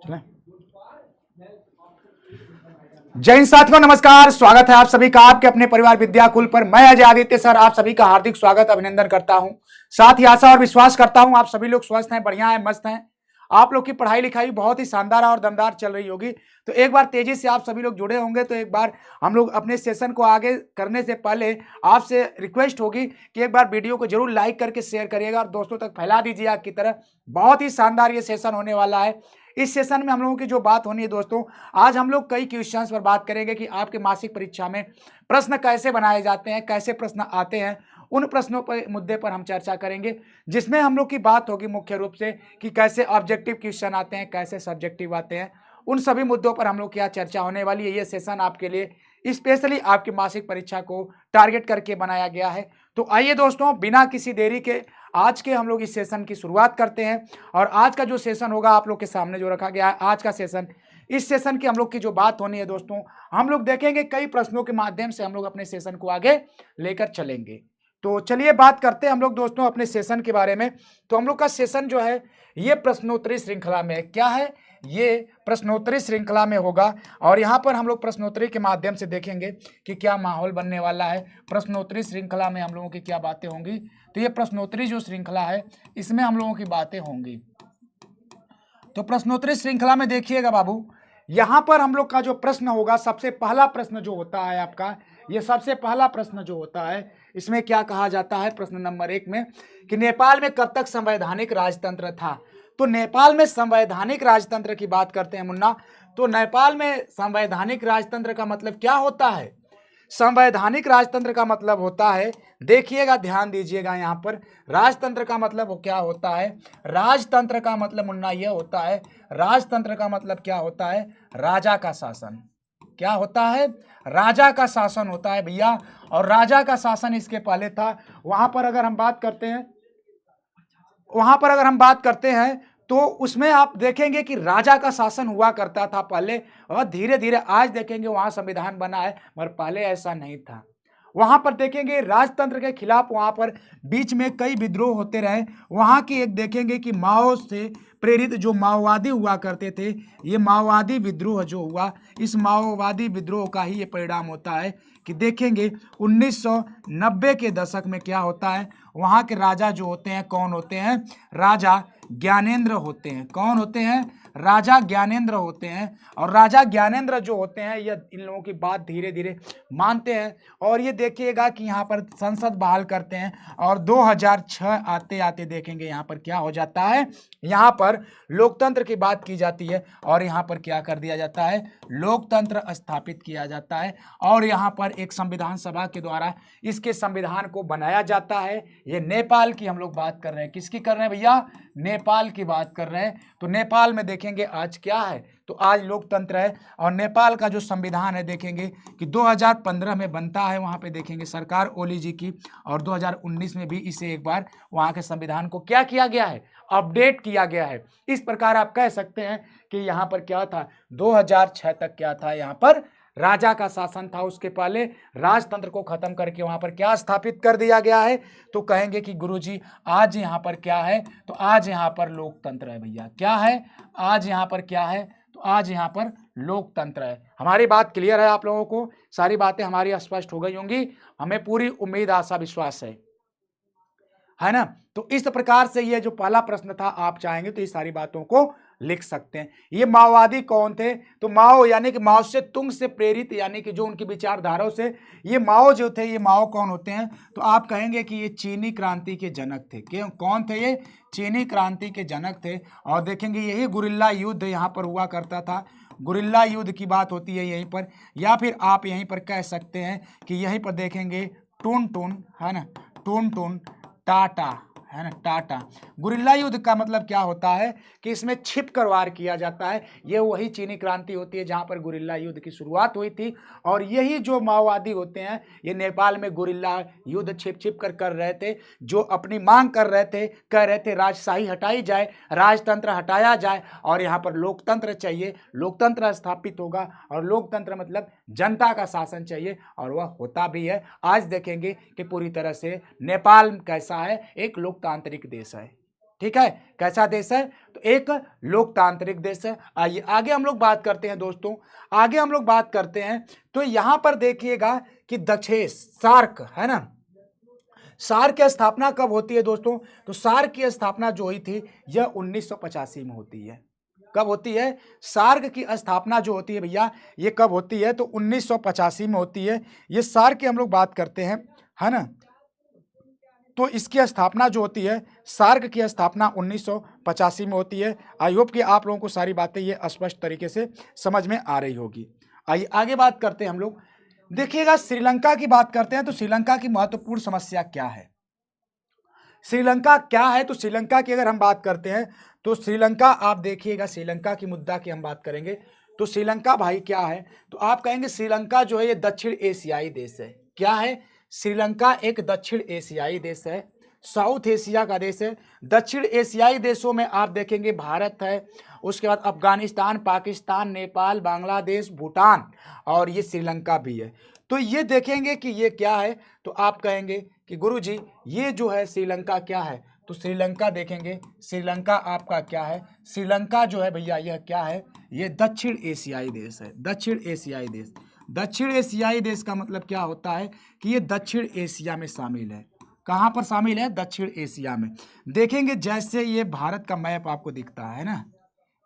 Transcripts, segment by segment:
चलें। जय हिंद साथियों, नमस्कार। स्वागत है आप सभी का आपके अपने परिवार विद्याकुल पर। मैं अजय आदित्य सर आप सभी का हार्दिक स्वागत अभिनंदन करता हूं। साथ ही आशा और विश्वास करता हूं आप सभी लोग स्वस्थ हैं, बढ़िया हैं, मस्त हैं। आप लोग की पढ़ाई लिखाई बहुत ही शानदार और दमदार चल रही होगी। तो एक बार तेजी से आप सभी लोग जुड़े होंगे तो एक बार हम लोग अपने सेशन को आगे करने से पहले आपसे रिक्वेस्ट होगी कि एक बार वीडियो को जरूर लाइक करके शेयर करिएगा और दोस्तों तक फैला दीजिए आपकी तरह। बहुत ही शानदार ये सेशन होने वाला है। इस सेशन में हम लोगों की जो बात होनी है दोस्तों, आज हम लोग कई क्वेश्चंस पर बात करेंगे कि आपके मासिक परीक्षा में प्रश्न कैसे बनाए जाते हैं, कैसे प्रश्न आते हैं। उन प्रश्नों पर मुद्दे पर हम चर्चा करेंगे, जिसमें हम लोग की बात होगी मुख्य रूप से कि कैसे ऑब्जेक्टिव क्वेश्चन आते हैं, कैसे सब्जेक्टिव आते हैं। उन सभी मुद्दों पर हम लोग की आज चर्चा होने वाली है। ये सेशन आपके लिए स्पेशली आपकी मासिक परीक्षा को टारगेट करके बनाया गया है। तो आइए दोस्तों, बिना किसी देरी के आज के हम लोग इस सेशन की शुरुआत करते हैं। और आज का जो सेशन होगा आप लोग के सामने जो रखा गया है आज का सेशन, इस सेशन की हम लोग की जो बात होनी है दोस्तों, हम लोग देखेंगे कई प्रश्नों के माध्यम से हम लोग अपने सेशन को आगे लेकर चलेंगे। तो चलिए बात करते हैं हम लोग दोस्तों अपने सेशन के बारे में। तो हम लोग का सेशन जो है ये प्रश्नोत्तरी श्रृंखला में है। क्या है? ये प्रश्नोत्तरी श्रृंखला में होगा और यहाँ पर हम लोग प्रश्नोत्तरी के माध्यम से देखेंगे कि क्या माहौल बनने वाला है। प्रश्नोत्तरी श्रृंखला में हम लोगों की क्या बातें होंगी। तो ये प्रश्नोत्तरी जो श्रृंखला है इसमें हम लोगों की बातें होंगी। तो प्रश्नोत्तरी श्रृंखला में देखिएगा बाबू, यहां पर हम लोग का जो प्रश्न होगा, सबसे पहला प्रश्न जो होता है आपका, ये सबसे पहला प्रश्न जो होता है इसमें क्या कहा जाता है प्रश्न नंबर 1 में कि नेपाल में कब तक संवैधानिक राजतंत्र था। तो नेपाल में संवैधानिक राजतंत्र की बात करते हैं मुन्ना। तो नेपाल में संवैधानिक राजतंत्र का मतलब क्या होता है? संवैधानिक राजतंत्र का मतलब होता है, देखिएगा ध्यान दीजिएगा, यहाँ पर राजतंत्र का मतलब क्या होता है। राजतंत्र का मतलब मुन्ना यह होता है, राजतंत्र का मतलब क्या होता है? राजा का शासन। क्या होता है? राजा का शासन होता है भैया। और राजा का शासन इसके पहले था। वहां पर अगर हम बात करते हैं तो उसमें आप देखेंगे कि राजा का शासन हुआ करता था पहले, और धीरे धीरे आज देखेंगे वहां संविधान बना है, मगर पहले ऐसा नहीं था। वहां पर देखेंगे राजतंत्र के खिलाफ वहां पर बीच में कई विद्रोह होते रहे। वहां की एक देखेंगे कि माओ से प्रेरित जो माओवादी हुआ करते थे, ये माओवादी विद्रोह जो हुआ, इस माओवादी विद्रोह का ही ये परिणाम होता है कि देखेंगे 1990 के दशक में क्या होता है। वहां के राजा जो होते हैं कौन होते हैं? राजा ज्ञानेंद्र होते हैं। कौन होते हैं? राजा ज्ञानेंद्र होते हैं। और राजा ज्ञानेंद्र जो होते हैं ये इन लोगों की बात धीरे धीरे मानते हैं। और ये देखिएगा कि यहाँ पर संसद बहाल करते हैं और 2006 आते आते देखेंगे यहाँ पर क्या हो जाता है, यहाँ पर लोकतंत्र की बात की जाती है और यहाँ पर क्या कर दिया जाता है? लोकतंत्र स्थापित किया जाता है। और यहाँ पर एक संविधान सभा के द्वारा इसके संविधान को बनाया जाता है। ये नेपाल की हम लोग बात कर रहे हैं। किसकी कर रहे हैं भैया? नेपाल की बात कर रहे हैं। तो नेपाल में देखेंगे आज क्या है, तो आज लोकतंत्र है। और नेपाल का जो संविधान है देखेंगे कि 2015 में बनता है। वहां पे देखेंगे सरकार ओली जी की, और 2019 में भी इसे एक बार वहां के संविधान को क्या किया गया है? अपडेट किया गया है। इस प्रकार आप कह सकते हैं कि यहाँ पर क्या था, 2006 तक क्या था, यहाँ पर राजा का शासन था। उसके पहले राजतंत्र को खत्म करके वहां पर क्या स्थापित कर दिया गया है? तो कहेंगे कि गुरुजी आज यहाँ पर क्या है? तो आज यहाँ पर लोकतंत्र है भैया। क्या है? आज यहाँ पर क्या है? तो आज यहाँ पर लोकतंत्र है। हमारी बात क्लियर है? आप लोगों को सारी बातें हमारी स्पष्ट हो गई होंगी, हमें पूरी उम्मीद आशा विश्वास है ना। तो इस प्रकार से ये जो पहला प्रश्न था, आप चाहेंगे तो ये सारी बातों को लिख सकते हैं। ये माओवादी कौन थे? तो माओ यानी कि माओ से तुंग से प्रेरित, यानी कि जो उनकी विचारधाराओं से ये माओ जो थे, ये माओ कौन होते हैं? तो आप कहेंगे कि ये चीनी क्रांति के जनक थे। क्यों? कौन थे ये? चीनी क्रांति के जनक थे। और देखेंगे यही गुरिल्ला युद्ध यहाँ पर हुआ करता था। गुरिल्ला युद्ध की बात होती है यहीं पर, या फिर आप यहीं पर कह सकते हैं कि यहीं पर देखेंगे टून टून, है ना, टून टून टाटा, है ना, टाटा। गुरिल्ला युद्ध का मतलब क्या होता है कि इसमें छिप कर वार किया जाता है। ये वही चीनी क्रांति होती है जहां पर गुरिल्ला युद्ध की शुरुआत हुई थी। और यही जो माओवादी होते हैं ये नेपाल में गुरिल्ला युद्ध छिप छिप कर रहे थे, जो अपनी मांग कर रहे थे, कह रहे थे राजशाही हटाई जाए, राजतंत्र हटाया जाए और यहाँ पर लोकतंत्र चाहिए, लोकतंत्र स्थापित होगा। और लोकतंत्र मतलब जनता का शासन चाहिए, और वह होता भी है। आज देखेंगे कि पूरी तरह से नेपाल कैसा है, एक लोकतांत्रिक देश है। ठीक है, कैसा देश है? तो एक लोकतांत्रिक देश है। आइए आगे हम लोग बात करते हैं दोस्तों, आगे हम लोग बात करते हैं। तो यहां पर देखिएगा कि दक्षेश सार्क है ना, सार्क की स्थापना कब होती है दोस्तों? तो सार्क की स्थापना जो हुई थी यह 1985 में होती है। कब होती है? सार्क की स्थापना जो होती है भैया ये कब होती है? तो 1985 में होती है। ये सार्क की हम लोग बात करते हैं, है ना। तो इसकी स्थापना जो होती है, सार्क की स्थापना 1985 में होती है। आई होप कि आप लोगों को सारी बातें ये स्पष्ट तरीके से समझ में आ रही होगी। आइए आगे बात करते हैं हम लोग। देखिएगा श्रीलंका की बात करते हैं, तो श्रीलंका की महत्वपूर्ण समस्या क्या है? श्रीलंका क्या है? तो श्रीलंका की अगर हम बात करते हैं तो श्रीलंका, आप देखिएगा श्रीलंका की मुद्दा की हम बात करेंगे तो श्रीलंका भाई क्या है? तो आप कहेंगे श्रीलंका जो है ये दक्षिण एशियाई देश है। क्या है? श्रीलंका एक दक्षिण एशियाई देश है, साउथ एशिया का देश है। दक्षिण एशियाई देशों में आप देखेंगे भारत है, उसके बाद अफगानिस्तान, पाकिस्तान, नेपाल, बांग्लादेश, भूटान और ये श्रीलंका भी है। तो ये देखेंगे कि ये क्या है? तो आप कहेंगे कि गुरुजी ये जो है श्रीलंका क्या है? तो श्रीलंका देखेंगे, श्रीलंका आपका क्या है? श्रीलंका जो है भैया यह क्या है? ये दक्षिण एशियाई देश है। दक्षिण एशियाई देश, दक्षिण एशियाई देश का मतलब क्या होता है कि ये दक्षिण एशिया में शामिल है। कहाँ पर शामिल है? दक्षिण एशिया में। देखेंगे जैसे ये भारत का मैप आपको दिखता है ना,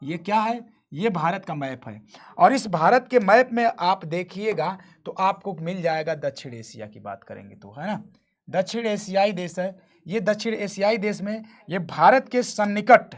ये क्या है? ये भारत का मैप है और इस भारत के मैप में आप देखिएगा तो आपको मिल जाएगा दक्षिण एशिया की बात करेंगे तो, है ना। दक्षिण एशियाई देश है ये। दक्षिण एशियाई देश में ये भारत के सन्निकट,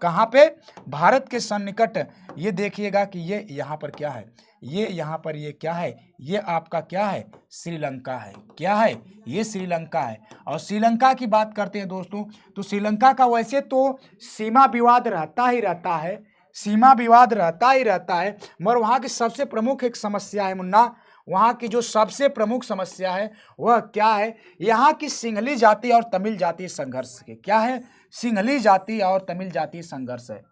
कहाँ पे? भारत के सन्निकट। ये देखिएगा कि ये यहाँ पर क्या है? ये यहाँ पर ये क्या है? ये आपका क्या है? श्रीलंका है। क्या है? ये श्रीलंका है। और श्रीलंका की बात करते हैं दोस्तों, तो श्रीलंका का वैसे तो सीमा विवाद रहता ही रहता है, सीमा विवाद रहता ही रहता है, मगर वहाँ की सबसे प्रमुख एक समस्या है मुन्ना, वहाँ की जो सबसे प्रमुख समस्या है वह क्या है? यहाँ की सिंहली जाति और तमिल जाति संघर्ष के। क्या है? सिंहली जाति और तमिल जाति संघर्ष है।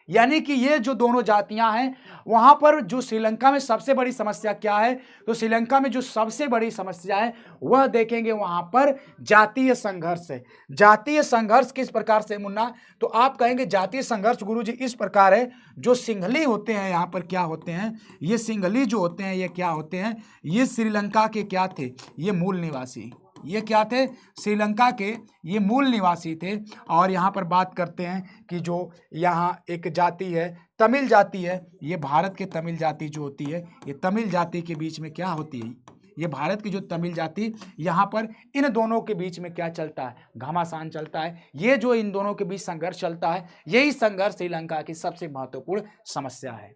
यानी कि ये जो दोनों जातियां हैं, वहां पर जो श्रीलंका में सबसे बड़ी समस्या क्या है? तो श्रीलंका में जो सबसे बड़ी समस्या है वह देखेंगे वहां पर जातीय संघर्ष है। जातीय संघर्ष किस प्रकार से मुन्ना? तो आप कहेंगे जातीय संघर्ष गुरुजी इस प्रकार है, जो सिंहली होते हैं यहाँ पर क्या होते हैं? ये सिंहली जो होते हैं ये क्या होते हैं? ये श्रीलंका के क्या थे? ये मूल निवासी। ये क्या थे? श्रीलंका के ये मूल निवासी थे। और यहाँ पर बात करते हैं कि जो यहाँ एक जाति है तमिल जाति है, ये भारत के तमिल जाति जो होती है, ये तमिल जाति के बीच में क्या होती है? ये भारत की जो तमिल जाति, यहाँ पर इन दोनों के बीच में क्या चलता है? घमासान चलता है। ये जो इन दोनों के बीच संघर्ष चलता है, यही संघर्ष श्रीलंका की सबसे महत्वपूर्ण समस्या है।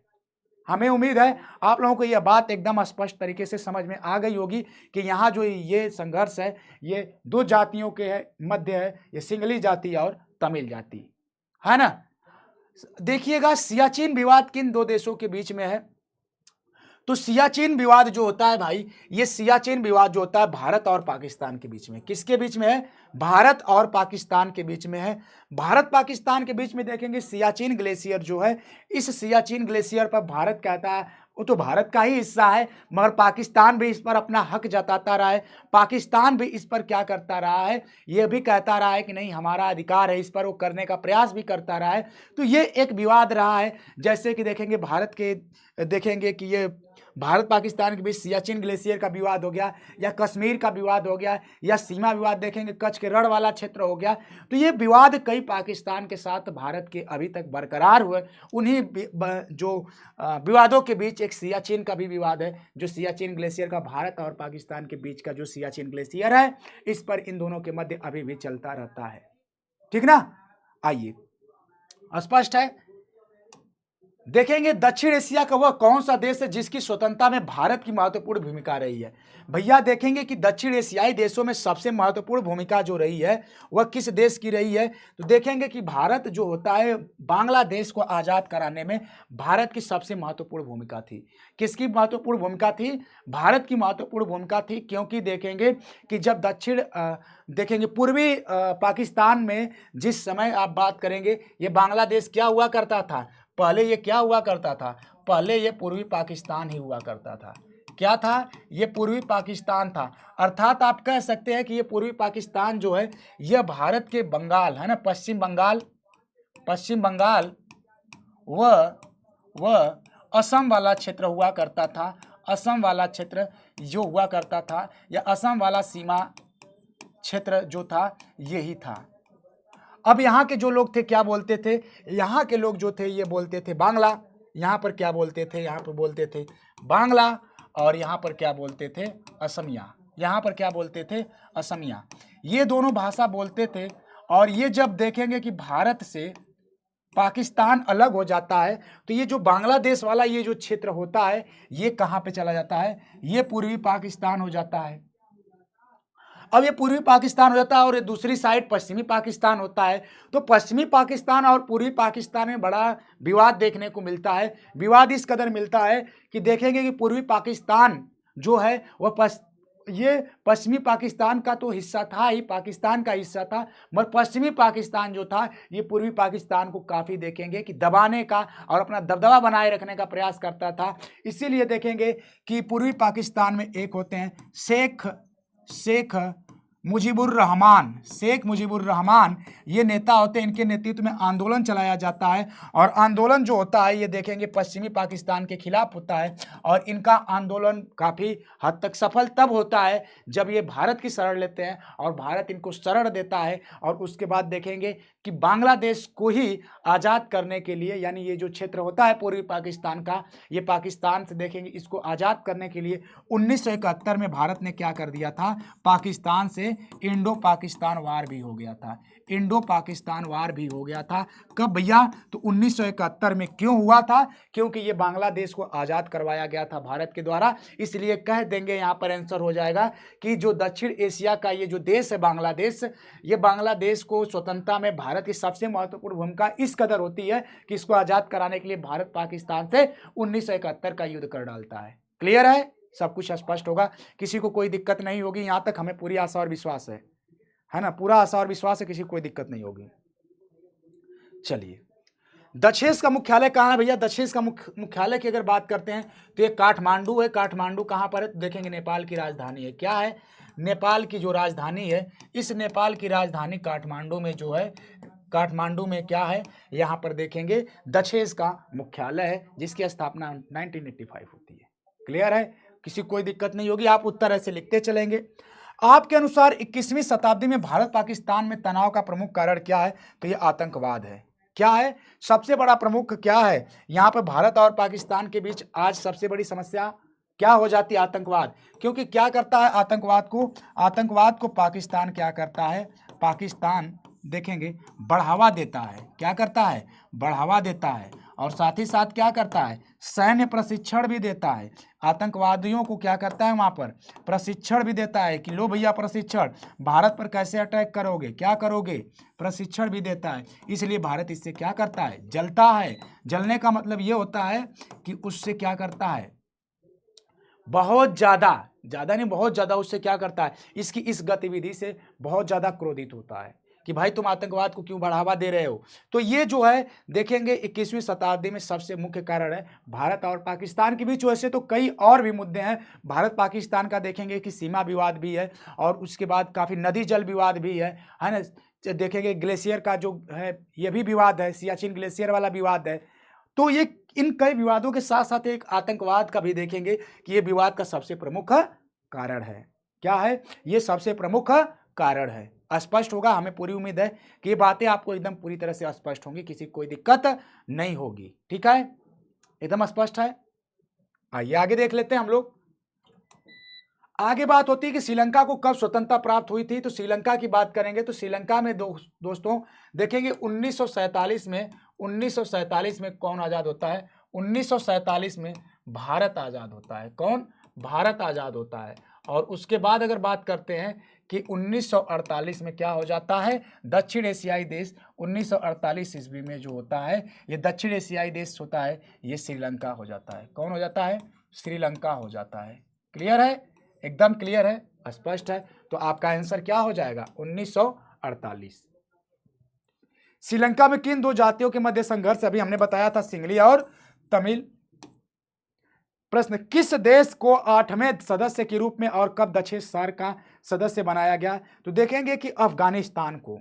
हमें उम्मीद है आप लोगों को यह बात एकदम स्पष्ट तरीके से समझ में आ गई होगी कि यहाँ जो ये संघर्ष है ये दो जातियों के है मध्य है, ये सिंगली जाति और तमिल जाति, है ना। देखिएगा सियाचिन विवाद किन दो देशों के बीच में है? तो सियाचिन विवाद जो होता है भाई, ये सियाचिन विवाद जो होता है भारत और पाकिस्तान के बीच में। किसके बीच में है? भारत और पाकिस्तान के बीच में है। भारत पाकिस्तान के बीच में देखेंगे सियाचिन ग्लेशियर जो है, इस सियाचिन ग्लेशियर पर भारत कहता है वो तो भारत का ही हिस्सा है, मगर पाकिस्तान भी इस पर अपना हक जताता रहा है। पाकिस्तान भी इस पर क्या करता रहा है? ये भी कहता रहा है कि नहीं हमारा अधिकार है, इस पर वो करने का प्रयास भी करता रहा है। तो ये एक विवाद रहा है। जैसे कि देखेंगे भारत के, देखेंगे कि ये भारत पाकिस्तान के बीच सियाचिन ग्लेशियर का विवाद हो गया, या कश्मीर का विवाद हो गया, या सीमा विवाद देखेंगे कच्छ के रण वाला क्षेत्र हो गया। तो ये विवाद कई पाकिस्तान के साथ भारत के अभी तक बरकरार हुए। उन्हीं जो विवादों के बीच एक सियाचिन का भी विवाद है, जो सियाचिन ग्लेशियर का भारत और पाकिस्तान के बीच का जो सियाचिन ग्लेशियर है, इस पर इन दोनों के मध्य अभी भी चलता रहता है। ठीक ना? आइए, स्पष्ट है। देखेंगे दक्षिण एशिया का वह कौन सा देश है जिसकी स्वतंत्रता में भारत की महत्वपूर्ण भूमिका रही है? भैया देखेंगे कि दक्षिण एशियाई देशों में सबसे महत्वपूर्ण भूमिका जो रही है वह किस देश की रही है? तो देखेंगे कि भारत जो होता है, बांग्लादेश को आज़ाद कराने में भारत की सबसे महत्वपूर्ण भूमिका थी। किसकी महत्वपूर्ण भूमिका थी? भारत की महत्वपूर्ण भूमिका थी, क्योंकि देखेंगे कि जब देखेंगे पूर्वी पाकिस्तान में जिस समय आप बात करेंगे, ये बांग्लादेश क्या हुआ करता था? पहले ये क्या हुआ करता था? पहले ये पूर्वी पाकिस्तान ही हुआ करता था। क्या था, ये पूर्वी पाकिस्तान था। अर्थात आप कह सकते हैं कि ये पूर्वी पाकिस्तान जो है यह भारत के बंगाल है ना, पश्चिम बंगाल व असम वाला क्षेत्र हुआ करता था। असम वाला क्षेत्र जो हुआ करता था, या असम वाला सीमा क्षेत्र जो था यही था। अब यहाँ के जो लोग थे क्या बोलते थे, यहाँ के लोग जो थे ये बोलते थे बांग्ला। यहाँ पर क्या बोलते थे, यहाँ पर बोलते थे बांग्ला, और यहाँ पर क्या बोलते थे, असमिया। यहाँ पर क्या बोलते थे, असमिया। ये दोनों भाषा बोलते थे। और ये जब देखेंगे कि भारत से पाकिस्तान अलग हो जाता है, तो ये जो बांग्लादेश वाला ये जो क्षेत्र होता है, ये कहाँ पे चला जाता है, ये पूर्वी पाकिस्तान हो जाता है। अब ये पूर्वी पाकिस्तान हो जाता है और ये दूसरी साइड पश्चिमी पाकिस्तान होता है। तो पश्चिमी पाकिस्तान और पूर्वी पाकिस्तान में बड़ा विवाद देखने को मिलता है। विवाद इस कदर मिलता है कि देखेंगे कि पूर्वी पाकिस्तान जो है वह ये पश्चिमी पाकिस्तान का तो हिस्सा था ही, पाकिस्तान का हिस्सा था, मगर पश्चिमी पाकिस्तान जो था ये पूर्वी पाकिस्तान को काफ़ी देखेंगे कि दबाने का और अपना दबदबा बनाए रखने का प्रयास करता था। इसीलिए देखेंगे कि पूर्वी पाकिस्तान में एक होते हैं शेख मुजीबुर रहमान, ये नेता होते हैं। इनके नेतृत्व में आंदोलन चलाया जाता है, और आंदोलन जो होता है ये देखेंगे पश्चिमी पाकिस्तान के खिलाफ होता है। और इनका आंदोलन काफ़ी हद तक सफल तब होता है जब ये भारत की शरण लेते हैं, और भारत इनको शरण देता है। और उसके बाद देखेंगे कि बांग्लादेश को ही आज़ाद करने के लिए, यानी ये जो क्षेत्र होता है पूर्वी पाकिस्तान का, ये पाकिस्तान से देखेंगे इसको आज़ाद करने के लिए 1971 में भारत ने क्या कर दिया था, पाकिस्तान से इंडो पाकिस्तान वार भी हो गया था। इंडो पाकिस्तान वार भी हो गया था। कब भैया, तो 1971 में। क्यों हुआ था, क्योंकि ये बांग्लादेश को आज़ाद करवाया गया था भारत के द्वारा। इसलिए कह देंगे, यहाँ पर आंसर हो जाएगा कि जो दक्षिण एशिया का ये जो देश है बांग्लादेश, ये बांग्लादेश को स्वतंत्रता में भारत की सबसे महत्वपूर्ण भूमिका इस कदर होती है कि इसको आज़ाद कराने के लिए भारत पाकिस्तान से 1971 का युद्ध कर डालता है। क्लियर है, सब कुछ स्पष्ट होगा, किसी को कोई दिक्कत नहीं होगी। यहाँ तक हमें पूरी आशा और विश्वास है ना, पूरा आशा और विश्वास है, किसी को कोई दिक्कत नहीं होगी। चलिए, दक्षेश का मुख्यालय कहाँ है भैया? दक्षेश का मुख्यालय की अगर बात करते हैं तो ये काठमांडू है। काठमांडू कहाँ पर है, तो देखेंगे नेपाल की राजधानी है। क्या है, नेपाल की जो राजधानी है, इस नेपाल की राजधानी काठमांडू में जो है, काठमांडू में क्या है, यहाँ पर देखेंगे दक्षेश का मुख्यालय है, जिसकी स्थापना 1985 होती है। क्लियर है, किसी कोई दिक्कत नहीं होगी। आप उत्तर ऐसे लिखते चलेंगे। आपके अनुसार 21वीं शताब्दी में भारत पाकिस्तान में तनाव का प्रमुख कारण क्या है, तो ये आतंकवाद है। क्या है, सबसे बड़ा प्रमुख क्या है यहाँ पर भारत और पाकिस्तान के बीच आज सबसे बड़ी समस्या क्या हो जाती है, आतंकवाद। क्योंकि क्या करता है आतंकवाद को पाकिस्तान क्या करता है, पाकिस्तान देखेंगे बढ़ावा देता है। क्या करता है, बढ़ावा देता है। और साथ ही साथ क्या करता है, सैन्य प्रशिक्षण भी देता है। आतंकवादियों को क्या करता है, वहाँ पर प्रशिक्षण भी देता है कि लो भैया प्रशिक्षण, भारत पर कैसे अटैक करोगे, क्या करोगे, प्रशिक्षण भी देता है। इसलिए भारत इससे क्या करता है, जलता है। जलने का मतलब ये होता है कि उससे क्या करता है, बहुत ज़्यादा नहीं, बहुत ज़्यादा उससे क्या करता है, इसकी इस गतिविधि से बहुत ज़्यादा क्रोधित होता है कि भाई तुम आतंकवाद को क्यों बढ़ावा दे रहे हो। तो ये जो है देखेंगे 21वीं शताब्दी में सबसे मुख्य कारण है भारत और पाकिस्तान के बीच। वैसे तो कई और भी मुद्दे हैं, भारत पाकिस्तान का देखेंगे कि सीमा विवाद भी है, और उसके बाद काफ़ी नदी जल विवाद भी है ना। देखेंगे ग्लेशियर का जो है ये भी विवाद है, सियाचिन ग्लेशियर वाला विवाद है। तो ये इन कई विवादों के साथ साथ एक आतंकवाद का भी देखेंगे कि ये विवाद का सबसे प्रमुख कारण है। क्या है, ये सबसे प्रमुख कारण है। स्पष्ट होगा, हमें पूरी उम्मीद है कि ये बातें आपको एकदम पूरी तरह से स्पष्ट होंगी, किसी कोई दिक्कत नहीं होगी। ठीक है, एकदम स्पष्ट है। आइए आगे देख लेते हैं हम लोग। आगे बात होती है कि श्रीलंका को कब स्वतंत्रता प्राप्त हुई थी। तो श्रीलंका की बात करेंगे तो श्रीलंका में दोस्तों देखेंगे 1947 में 1947 में कौन आज़ाद होता है, 1947 में भारत आज़ाद होता है। कौन, भारत आज़ाद होता है। और उसके बाद अगर बात करते हैं कि 1948 में क्या हो जाता है, दक्षिण एशियाई देश 1948 ईस्वी में जो होता है ये दक्षिण एशियाई देश होता है, ये श्रीलंका हो जाता है। कौन हो जाता है, श्रीलंका हो जाता है। क्लियर है, एकदम क्लियर है, स्पष्ट है। तो आपका आंसर क्या हो जाएगा, 1948। श्रीलंका में किन दो जातियों के मध्य संघर्ष, अभी हमने बताया था सिंगली और तमिल। प्रश्न, किस देश को 8वें सदस्य के रूप में और कब दक्षिण सार्क का सदस्य बनाया गया? तो देखेंगे कि अफगानिस्तान को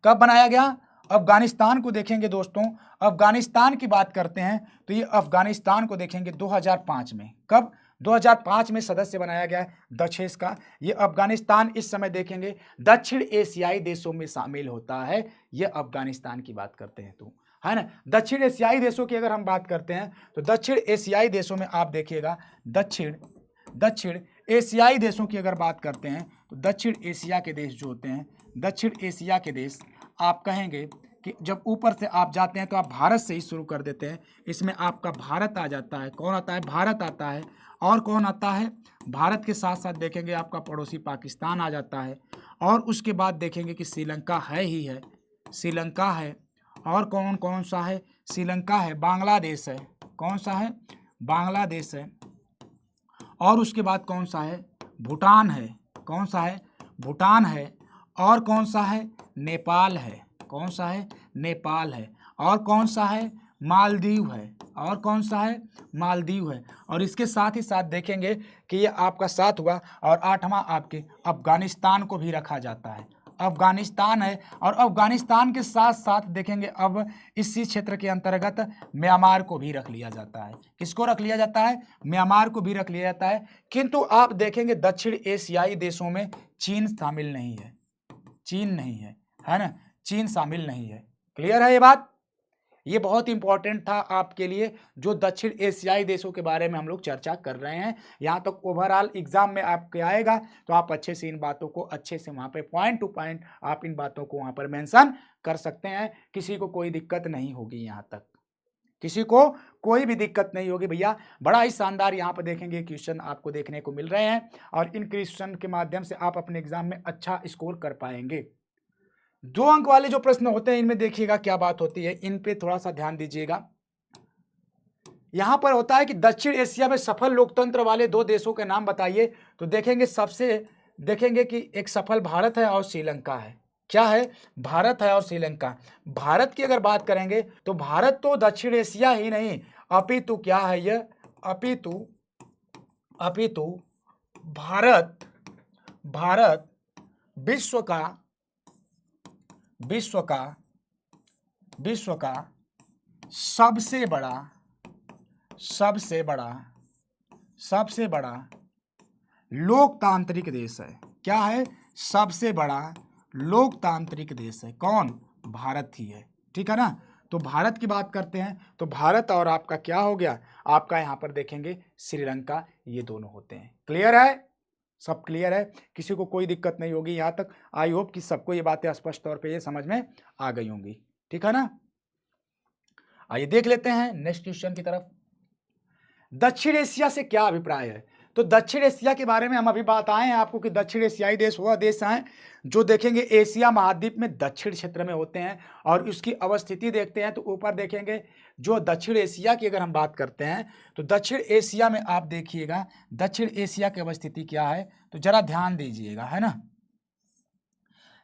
कब बनाया गया? अफगानिस्तान को देखेंगे दोस्तों, अफगानिस्तान की बात करते हैं तो ये अफगानिस्तान को देखेंगे 2005 में। कब? 2005 में सदस्य बनाया गया है दक्षिण का। ये अफगानिस्तान इस समय देखेंगे दक्षिण एशियाई देशों में शामिल होता है। ये अफगानिस्तान की बात करते हैं तो, है ना। दक्षिण एशियाई देशों की अगर हम बात करते हैं तो दक्षिण एशियाई देशों में आप देखिएगा दक्षिण एशियाई देशों की अगर बात करते हैं तो दक्षिण एशिया के देश जो होते हैं, दक्षिण एशिया के देश आप कहेंगे कि जब ऊपर से आप जाते हैं तो आप भारत से ही शुरू कर देते हैं। इसमें आपका भारत आ जाता है। कौन आता है? भारत आता है। और कौन आता है? भारत के साथ साथ देखेंगे आपका पड़ोसी पाकिस्तान आ जाता है। और उसके बाद देखेंगे कि श्रीलंका है ही है, श्रीलंका है। और कौन कौन सा है? श्रीलंका है, बांग्लादेश है। कौन सा है? बांग्लादेश है। और उसके बाद कौन सा है? भूटान है। कौन सा है? भूटान है। और कौन सा है? नेपाल है। कौन सा है? नेपाल है। और कौन सा है? मालदीव है। और कौन सा है? मालदीव है। और इसके साथ ही साथ देखेंगे कि ये आपका 7 हुआ और 8वां आपके अफगानिस्तान को भी रखा जाता है। अफगानिस्तान है। और अफगानिस्तान के साथ साथ देखेंगे अब इसी क्षेत्र के अंतर्गत म्यांमार को भी रख लिया जाता है। किसको रख लिया जाता है? म्यांमार को भी रख लिया जाता है। किंतु आप देखेंगे दक्षिण एशियाई देशों में चीन शामिल नहीं है। चीन नहीं है ना, चीन शामिल नहीं है। क्लियर है ये बात? ये बहुत इंपॉर्टेंट था आपके लिए, जो दक्षिण एशियाई देशों के बारे में हम लोग चर्चा कर रहे हैं। यहाँ तक ओवरऑल एग्जाम में आपके आएगा तो आप अच्छे से इन बातों को अच्छे से वहाँ पे पॉइंट टू पॉइंट आप इन बातों को वहाँ पर मेंशन कर सकते हैं। किसी को कोई दिक्कत नहीं होगी, यहाँ तक किसी को कोई भी दिक्कत नहीं होगी भैया। बड़ा ही शानदार यहाँ पर देखेंगे क्वेश्चन आपको देखने को मिल रहे हैं और इन क्वेश्चन के माध्यम से आप अपने एग्जाम में अच्छा स्कोर कर पाएंगे। 2 अंक वाले जो प्रश्न होते हैं इनमें देखिएगा क्या बात होती है, इन पे थोड़ा सा ध्यान दीजिएगा। यहां पर होता है कि दक्षिण एशिया में सफल लोकतंत्र वाले 2 देशों के नाम बताइए। तो देखेंगे सबसे देखेंगे कि एक सफल भारत है और श्रीलंका है। क्या है? भारत है और श्रीलंका। भारत की अगर बात करेंगे तो भारत तो दक्षिण एशिया ही नहीं अपितु क्या है यह? अपितु भारत विश्व का सबसे बड़ा लोकतांत्रिक देश है। क्या है? सबसे बड़ा लोकतांत्रिक देश है। कौन? भारत ही है। ठीक है ना। तो भारत की बात करते हैं तो भारत और आपका क्या हो गया? आपका यहां पर देखेंगे श्रीलंका, ये दोनों होते हैं। क्लियर है? सब क्लियर है? किसी को कोई दिक्कत नहीं होगी यहाँ तक। आई होप कि सबको ये बातें स्पष्ट तौर पे ये समझ में आ गई होंगी। ठीक है ना। आइए देख लेते हैं नेक्स्ट क्वेश्चन की तरफ। दक्षिण एशिया से क्या अभिप्राय है? तो दक्षिण एशिया के बारे में हम अभी बात आए हैं आपको कि दक्षिण एशियाई देश वह देश हैं जो देखेंगे एशिया महाद्वीप में दक्षिण क्षेत्र में होते हैं। और उसकी अवस्थिति देखते हैं तो ऊपर देखेंगे जो दक्षिण एशिया की अगर हम बात करते हैं तो दक्षिण एशिया में आप देखिएगा दक्षिण एशिया की अवस्थिति क्या है, तो जरा ध्यान दीजिएगा, है ना।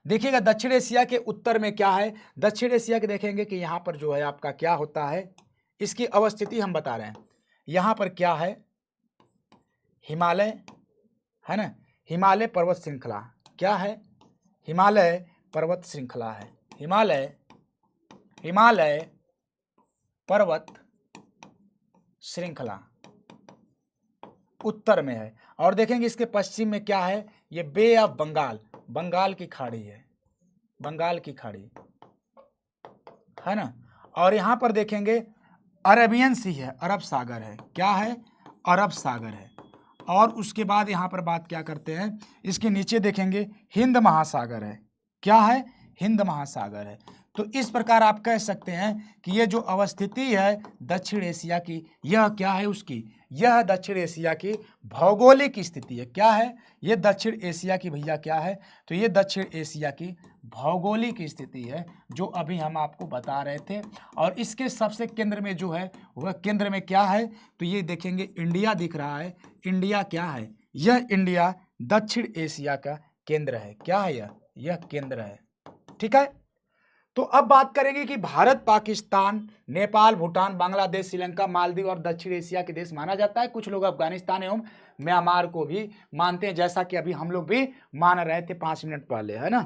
देखिएगा दक्षिण एशिया के उत्तर में क्या है? दक्षिण एशिया के देखेंगे कि यहाँ पर जो है आपका क्या होता है, इसकी अवस्थिति हम बता रहे हैं। यहाँ पर क्या है? हिमालय, है ना, हिमालय पर्वत श्रृंखला। क्या है? हिमालय पर्वत श्रृंखला है। हिमालय पर्वत श्रृंखला उत्तर में है। और देखेंगे इसके पश्चिम में क्या है? ये बे ऑफ बंगाल, बंगाल की खाड़ी है, बंगाल की खाड़ी, है ना। और यहां पर देखेंगे अरेबियन सी है, अरब सागर है। क्या है? अरब सागर है। और उसके बाद यहां पर बात क्या करते हैं, इसके नीचे देखेंगे हिंद महासागर है। क्या है? हिंद महासागर है। तो इस प्रकार आप कह सकते हैं कि ये जो अवस्थिति है दक्षिण एशिया की, यह क्या है उसकी? यह दक्षिण एशिया की भौगोलिक स्थिति है। क्या है? ये दक्षिण एशिया की भैया क्या है? तो ये दक्षिण एशिया की भौगोलिक स्थिति है जो अभी हम आपको बता रहे थे। और इसके सबसे केंद्र में जो है वह केंद्र में क्या है? तो ये देखेंगे इंडिया दिख रहा है। इंडिया क्या है? यह इंडिया दक्षिण एशिया का केंद्र है। क्या है यह? यह केंद्र है। ठीक है। तो अब बात करेंगे कि भारत, पाकिस्तान, नेपाल, भूटान, बांग्लादेश, श्रीलंका, मालदीव और दक्षिण एशिया के देश माना जाता है। कुछ लोग अफगानिस्तान एवं म्यांमार को भी मानते हैं, जैसा कि अभी हम लोग भी मान रहे थे 5 मिनट पहले, है ना।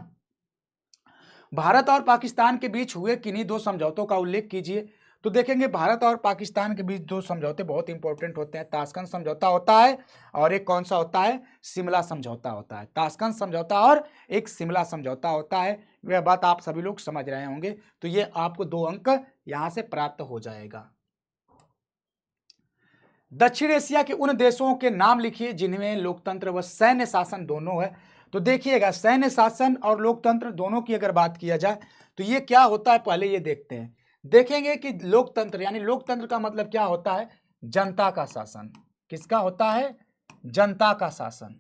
भारत और पाकिस्तान के बीच हुए किन्हीं दो समझौतों का उल्लेख कीजिए। तो देखेंगे भारत और पाकिस्तान के बीच दो समझौते बहुत इंपॉर्टेंट होते हैं। ताशकंद समझौता होता है और एक कौन सा होता है, शिमला समझौता होता है। ताशकंद समझौता और एक शिमला समझौता होता है। वह बात आप सभी लोग समझ रहे होंगे। तो ये आपको 2 अंक यहां से प्राप्त हो जाएगा। दक्षिण एशिया के उन देशों के नाम लिखिए जिनमें लोकतंत्र व सैन्य शासन दोनों है। तो देखिएगा, सैन्य शासन और लोकतंत्र दोनों की अगर बात किया जाए तो ये क्या होता है, पहले ये देखते हैं। देखेंगे कि लोकतंत्र यानी लोकतंत्र का मतलब क्या होता है, जनता का शासन। किसका होता है, जनता का शासन,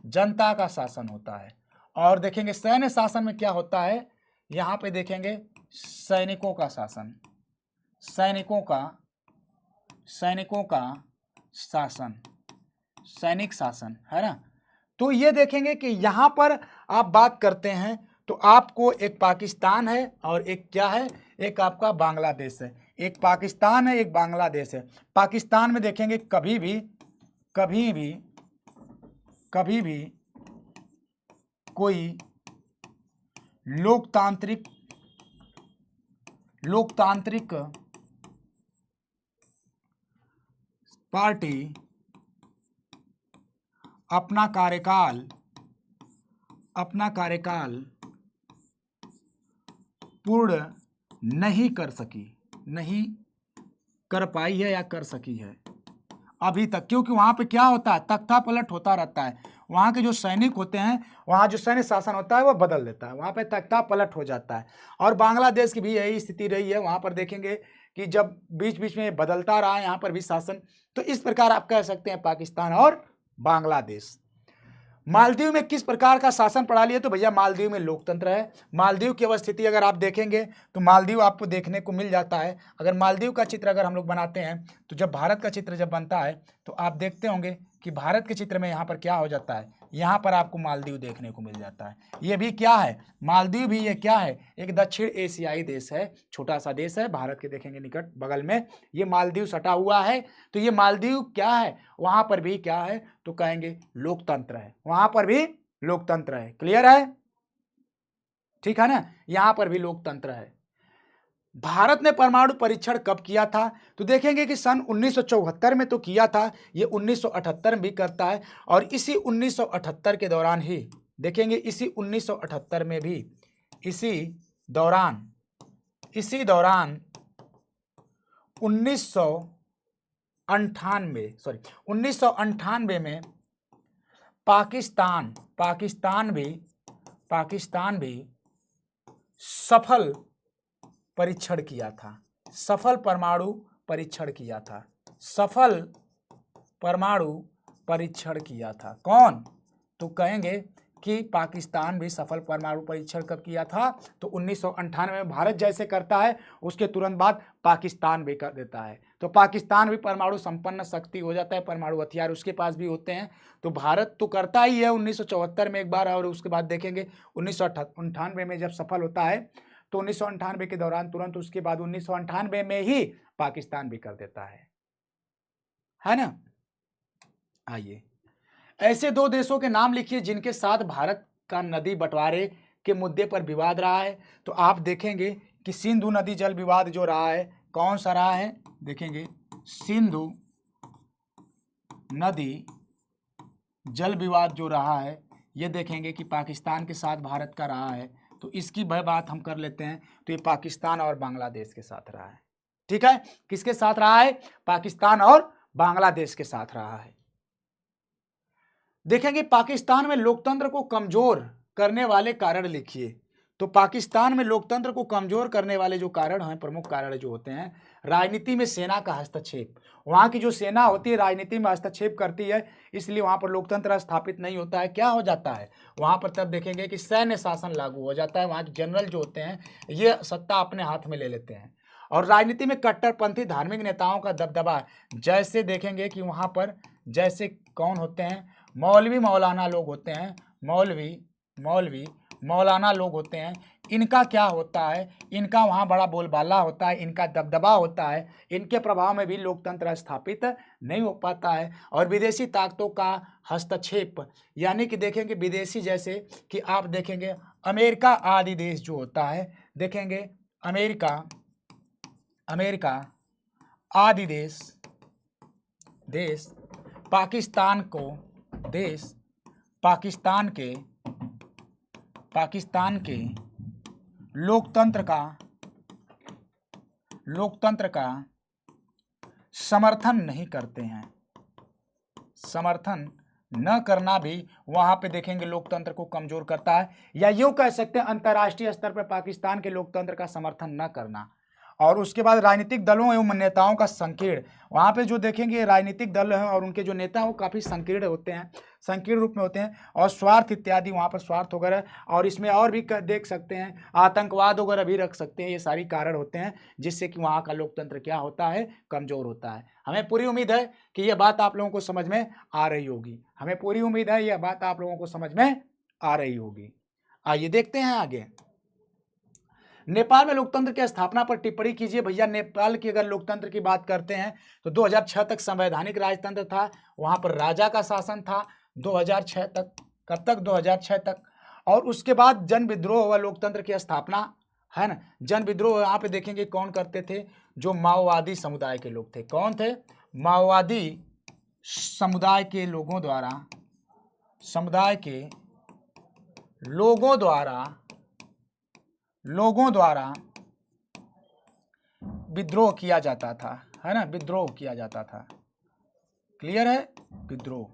जनता का शासन होता है। और देखेंगे सैन्य शासन में क्या होता है, यहां पे देखेंगे सैनिकों का शासन, सैनिकों का शासन, सैनिक शासन, है ना। तो ये देखेंगे कि यहां पर आप बात करते हैं तो आपको एक पाकिस्तान है और एक क्या है, एक आपका बांग्लादेश है। एक पाकिस्तान है, एक बांग्लादेश है। पाकिस्तान में देखेंगे कभी भी कोई लोकतांत्रिक पार्टी अपना कार्यकाल पूर्ण नहीं कर पाई है या कर सकी है अभी तक, क्योंकि वहां पे क्या होता है, तख्ता पलट होता रहता है। वहां के जो सैनिक होते हैं, वहां जो सैन्य शासन होता है वो बदल देता है, वहां पे तख्ता पलट हो जाता है। और बांग्लादेश की भी यही स्थिति रही है। वहां पर देखेंगे कि जब बीच बीच में बदलता रहा है यहाँ पर भी शासन। तो इस प्रकार आप कह सकते हैं पाकिस्तान और बांग्लादेश। मालदीव में किस प्रकार का शासन प्रणाली है, तो भैया मालदीव में लोकतंत्र है। मालदीव की अवस्थिति अगर आप देखेंगे तो मालदीव आपको देखने को मिल जाता है। अगर मालदीव का चित्र अगर हम लोग बनाते हैं तो जब भारत का चित्र जब बनता है तो आप देखते होंगे कि भारत के चित्र में यहाँ पर क्या हो जाता है, यहाँ पर आपको मालदीव देखने को मिल जाता है। ये भी क्या है, मालदीव भी ये क्या है, एक दक्षिण एशियाई देश है, छोटा सा देश है, भारत के देखेंगे निकट बगल में ये मालदीव सटा हुआ है। तो ये मालदीव क्या है, वहां पर भी क्या है, तो कहेंगे लोकतंत्र है, वहां पर भी लोकतंत्र है। क्लियर है, ठीक है ना, यहां पर भी लोकतंत्र है। भारत ने परमाणु परीक्षण कब किया था, तो देखेंगे कि सन 1974 में तो किया था, ये 1978 में भी करता है। और इसी 1978 के दौरान ही देखेंगे, इसी 1978 में भी इसी दौरान 1998 में पाकिस्तान भी सफल परीक्षण किया था, सफल परमाणु परीक्षण किया था, सफल परमाणु परीक्षण किया था। कौन, तो कहेंगे कि पाकिस्तान भी सफल परमाणु परीक्षण कब किया था, तो 1998 में भारत जैसे करता है उसके तुरंत बाद पाकिस्तान भी कर देता है। तो पाकिस्तान भी परमाणु संपन्न शक्ति हो जाता है, परमाणु हथियार उसके पास भी होते हैं। तो भारत तो करता ही है 1974 में एक बार, और उसके बाद देखेंगे 1998 में जब सफल होता है तो 1998 के दौरान तुरंत उसके बाद 1998 में ही पाकिस्तान भी कर देता है ना। आइए, ऐसे 2 देशों के नाम लिखिए जिनके साथ भारत का नदी बंटवारे के मुद्दे पर विवाद रहा है। तो आप देखेंगे कि सिंधु नदी जल विवाद जो रहा है, कौन सा रहा है, देखेंगे सिंधु नदी जल विवाद जो रहा है, ये देखेंगे कि पाकिस्तान के साथ भारत का रहा है। तो इसकी बात हम कर लेते हैं, तो ये पाकिस्तान और बांग्लादेश के साथ रहा है। ठीक है, किसके साथ रहा है, पाकिस्तान और बांग्लादेश के साथ रहा है। देखेंगे पाकिस्तान में लोकतंत्र को कमजोर करने वाले कारण लिखिए। तो पाकिस्तान में लोकतंत्र को कमजोर करने वाले जो कारण हैं, प्रमुख कारण जो होते हैं, राजनीति में सेना का हस्तक्षेप। वहां की जो सेना होती है राजनीति में हस्तक्षेप करती है, इसलिए वहां पर लोकतंत्र स्थापित नहीं होता है। क्या हो जाता है वहां पर, तब देखेंगे कि सैन्य शासन लागू हो जाता है। वहां के जनरल जो होते हैं ये सत्ता अपने हाथ में ले लेते हैं। और राजनीति में कट्टरपंथी धार्मिक नेताओं का दबदबा, जैसे देखेंगे कि वहां पर जैसे कौन होते हैं, मौलवी मौलाना लोग होते हैं, मौलवी मौलाना लोग होते हैं, इनका क्या होता है, इनका वहाँ बड़ा बोलबाला होता है, इनका दबदबा होता है, इनके प्रभाव में भी लोकतंत्र स्थापित नहीं हो पाता है। और विदेशी ताकतों का हस्तक्षेप, यानी कि देखेंगे विदेशी, जैसे कि आप देखेंगे अमेरिका आदि देश जो होता है, देखेंगे अमेरिका आदि देश पाकिस्तान के लोकतंत्र का समर्थन नहीं करते हैं। समर्थन न करना भी वहां पे देखेंगे लोकतंत्र को कमजोर करता है, या यूं कह सकते हैं अंतर्राष्ट्रीय स्तर पर पाकिस्तान के लोकतंत्र का समर्थन न करना। और उसके बाद राजनीतिक दलों एवं नेताओं का संकीर्ण, वहाँ पे जो देखेंगे राजनीतिक दल हैं और उनके जो नेता हैं वो काफ़ी संकीर्ण होते हैं, संकीर्ण रूप में होते हैं, और स्वार्थ इत्यादि, वहाँ पर स्वार्थ वगैरह, और इसमें और भी देख सकते हैं आतंकवाद वगैरह भी रख सकते हैं। ये सारी कारण होते हैं जिससे कि वहाँ का लोकतंत्र क्या होता है, कमज़ोर होता है। हमें पूरी उम्मीद है कि यह बात आप लोगों को समझ में आ रही होगी। हमें पूरी उम्मीद है यह बात आप लोगों को समझ में आ रही होगी। आइए देखते हैं आगे। नेपाल में लोकतंत्र की स्थापना पर टिप्पणी कीजिए। भैया नेपाल की अगर लोकतंत्र की बात करते हैं तो 2006 तक संवैधानिक राजतंत्र था, वहां पर राजा का शासन था 2006 तक। कब तक? 2006 तक। और उसके बाद जन विद्रोह हुआ, लोकतंत्र की स्थापना, है ना। जन विद्रोह यहाँ पे देखेंगे कौन करते थे, जो माओवादी समुदाय के लोग थे। कौन थे? माओवादी समुदाय के लोगों द्वारा विद्रोह किया जाता था, है ना, विद्रोह किया जाता था। क्लियर है? विद्रोह।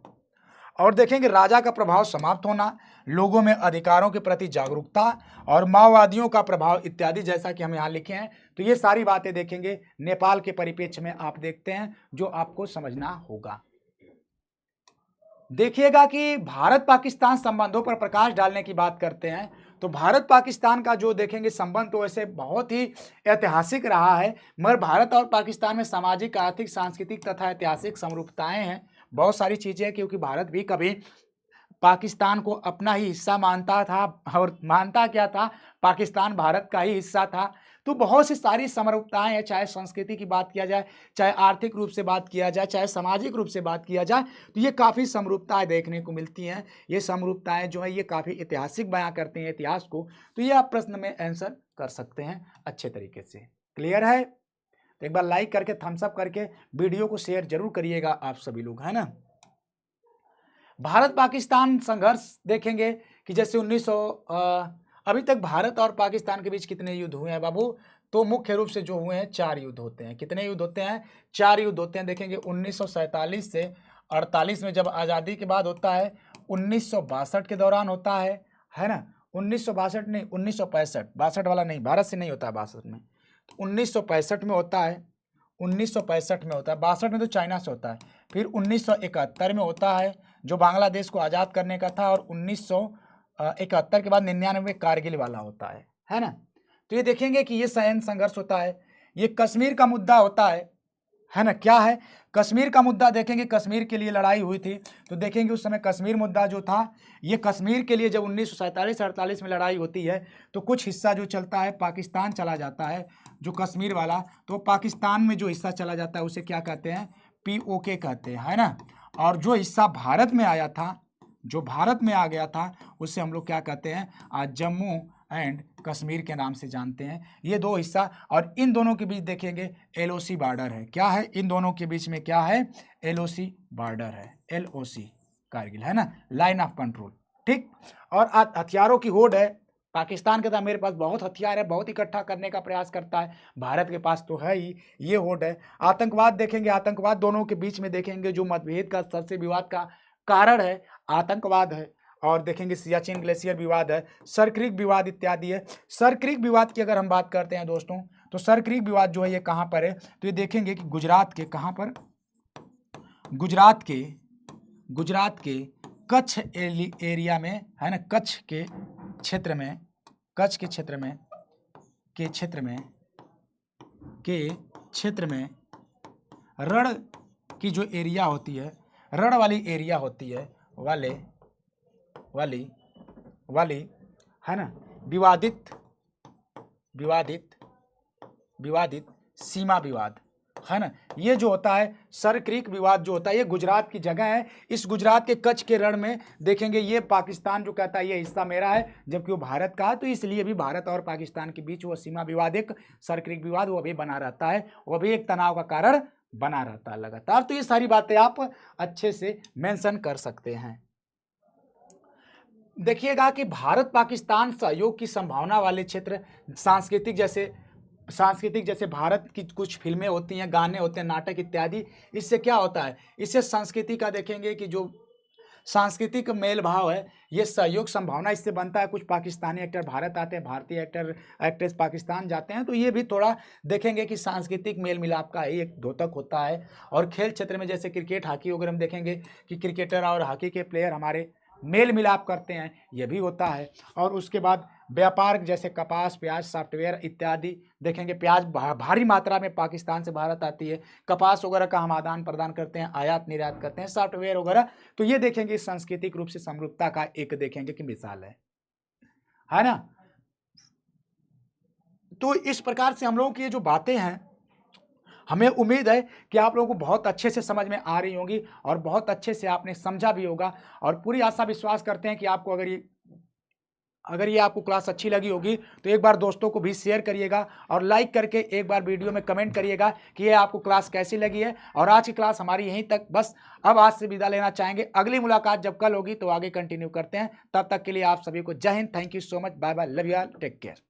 और देखेंगे राजा का प्रभाव समाप्त होना, लोगों में अधिकारों के प्रति जागरूकता और माओवादियों का प्रभाव इत्यादि, जैसा कि हम यहाँ लिखे हैं। तो ये सारी बातें देखेंगे नेपाल के परिप्रेक्ष्य में आप देखते हैं, जो आपको समझना होगा। देखिएगा कि भारत पाकिस्तान संबंधों पर प्रकाश डालने की बात करते हैं तो भारत पाकिस्तान का जो देखेंगे संबंध तो वैसे बहुत ही ऐतिहासिक रहा है, मगर भारत और पाकिस्तान में सामाजिक, आर्थिक, सांस्कृतिक तथा ऐतिहासिक समरूपताएं हैं, बहुत सारी चीजें, क्योंकि भारत भी कभी पाकिस्तान को अपना ही हिस्सा मानता था, और मानता क्या था, पाकिस्तान भारत का ही हिस्सा था। तो बहुत सी सारी समरूपताएं हैं, चाहे संस्कृति की बात किया जाए, चाहे आर्थिक रूप से बात किया जाए, चाहे सामाजिक रूप से बात किया जाए, तो ये काफ़ी समरूपताएं देखने को मिलती हैं। ये समरूपताएं जो है ये काफ़ी ऐतिहासिक बयां करती हैं इतिहास को। तो ये आप प्रश्न में आंसर कर सकते हैं अच्छे तरीके से। क्लियर है? तो एक बार लाइक करके, थम्स अप करके वीडियो को शेयर जरूर करिएगा आप सभी लोग, है ना। भारत पाकिस्तान संघर्ष देखेंगे कि जैसे 1900 अभी तक भारत और पाकिस्तान के बीच कितने युद्ध हुए हैं बाबू? तो मुख्य रूप से जो हुए हैं 4 युद्ध होते हैं। कितने युद्ध होते हैं? 4 युद्ध होते हैं। देखेंगे 1947 से 48 में जब आज़ादी के बाद होता है, 1962 के दौरान होता है ना। 1962 नहीं, 1965, 62 वाला नहीं, भारत से नहीं होता है 62 में, 1965 में होता है, 1965 में होता है, 62 में तो चाइना से होता है। फिर 1971 में होता है, जो बांग्लादेश को आज़ाद करने का था, और 1971 के बाद 99 में कारगिल वाला होता है ना। तो ये देखेंगे कि ये सैन्य संघर्ष होता है। ये कश्मीर का मुद्दा होता है ना। क्या है? कश्मीर का मुद्दा देखेंगे, कश्मीर के लिए लड़ाई हुई थी, तो देखेंगे उस समय कश्मीर मुद्दा जो था, ये कश्मीर के लिए जब 1947-48 में लड़ाई होती है तो कुछ हिस्सा जो चलता है पाकिस्तान चला जाता है, जो कश्मीर वाला, तो पाकिस्तान में जो हिस्सा चला जाता है उसे क्या कहते हैं? POK कहते हैं, है ना। और जो हिस्सा भारत में आया था, जो भारत में आ गया था, उसे हम लोग क्या कहते हैं? आज जम्मू एंड कश्मीर के नाम से जानते हैं। ये दो हिस्सा, और इन दोनों के बीच देखेंगे LOC बॉर्डर है। क्या है? इन दोनों के बीच में क्या है? LOC बॉर्डर है, LOC कारगिल, है ना, लाइन ऑफ कंट्रोल। ठीक। और हथियारों की होड़ है। पाकिस्तान के तो मेरे पास बहुत हथियार है, बहुत इकट्ठा करने का प्रयास करता है, भारत के पास तो है ही, ये होड़ है। आतंकवाद देखेंगे, आतंकवाद दोनों के बीच में देखेंगे जो मतभेद का सबसे विवाद का कारण है, आतंकवाद है। और देखेंगे सियाचिन ग्लेशियर विवाद है, सर क्रीक विवाद इत्यादि है। सर क्रीक विवाद की अगर हम बात करते हैं दोस्तों, तो सर क्रीक विवाद जो है ये कहाँ पर है? तो ये देखेंगे कि गुजरात के, कहाँ पर? गुजरात के कच्छ एरिया में, है ना, कच्छ के क्षेत्र में, कच्छ के क्षेत्र में रण की जो एरिया होती है, रण वाली एरिया होती है, वाली है ना, विवादित विवादित विवादित सीमा विवाद, है ना। ये जो होता है सर क्रीक विवाद जो होता है, ये गुजरात की जगह है। इस गुजरात के कच्छ के रण में देखेंगे ये पाकिस्तान जो कहता है ये हिस्सा मेरा है, जबकि वो भारत का है, तो इसलिए भी भारत और पाकिस्तान के बीच वो सीमा विवाद, एक सर क्रीक विवाद वो भी बना रहता है, वो भी एक तनाव का कारण बना रहता है लगातार। तो ये सारी बातें आप अच्छे से मेंशन कर सकते हैं। देखिएगा कि भारत पाकिस्तान सहयोग की संभावना वाले क्षेत्र सांस्कृतिक जैसे भारत की कुछ फिल्में होती हैं, गाने होते हैं, नाटक इत्यादि। इससे क्या होता है, इससे संस्कृति का देखेंगे कि जो सांस्कृतिक मेल भाव है, ये सहयोग संभावना इससे बनता है। कुछ पाकिस्तानी एक्टर भारत आते हैं, भारतीय एक्टर एक्ट्रेस पाकिस्तान जाते हैं, तो ये भी थोड़ा देखेंगे कि सांस्कृतिक मेल मिलाप का ही एक द्योतक होता है। और खेल क्षेत्र में जैसे क्रिकेट हॉकी वगैरह हम देखेंगे कि क्रिकेटर और हॉकी के प्लेयर हमारे मेल मिलाप करते हैं, ये भी होता है। और उसके बाद व्यापार जैसे कपास, प्याज, सॉफ्टवेयर इत्यादि देखेंगे। प्याज भारी मात्रा में पाकिस्तान से भारत आती है, कपास वगैरह का हम आदान प्रदान करते हैं, आयात निर्यात करते हैं, सॉफ्टवेयर वगैरह। तो ये देखेंगे सांस्कृतिक रूप से समरूपता का एक देखेंगे कि मिसाल है ना। तो इस प्रकार से हम लोगों की ये जो बातें हैं, हमें उम्मीद है कि आप लोगों को बहुत अच्छे से समझ में आ रही होंगी और बहुत अच्छे से आपने समझा भी होगा। और पूरी आशा विश्वास करते हैं कि आपको अगर ये आपको क्लास अच्छी लगी होगी तो एक बार दोस्तों को भी शेयर करिएगा और लाइक करके एक बार वीडियो में कमेंट करिएगा कि ये आपको क्लास कैसी लगी है। और आज की क्लास हमारी यहीं तक, बस अब आज से विदा लेना चाहेंगे। अगली मुलाकात जब कल होगी तो आगे कंटिन्यू करते हैं। तब तक के लिए आप सभी को जय हिंद, thank you so much, bye bye, love you all, take care.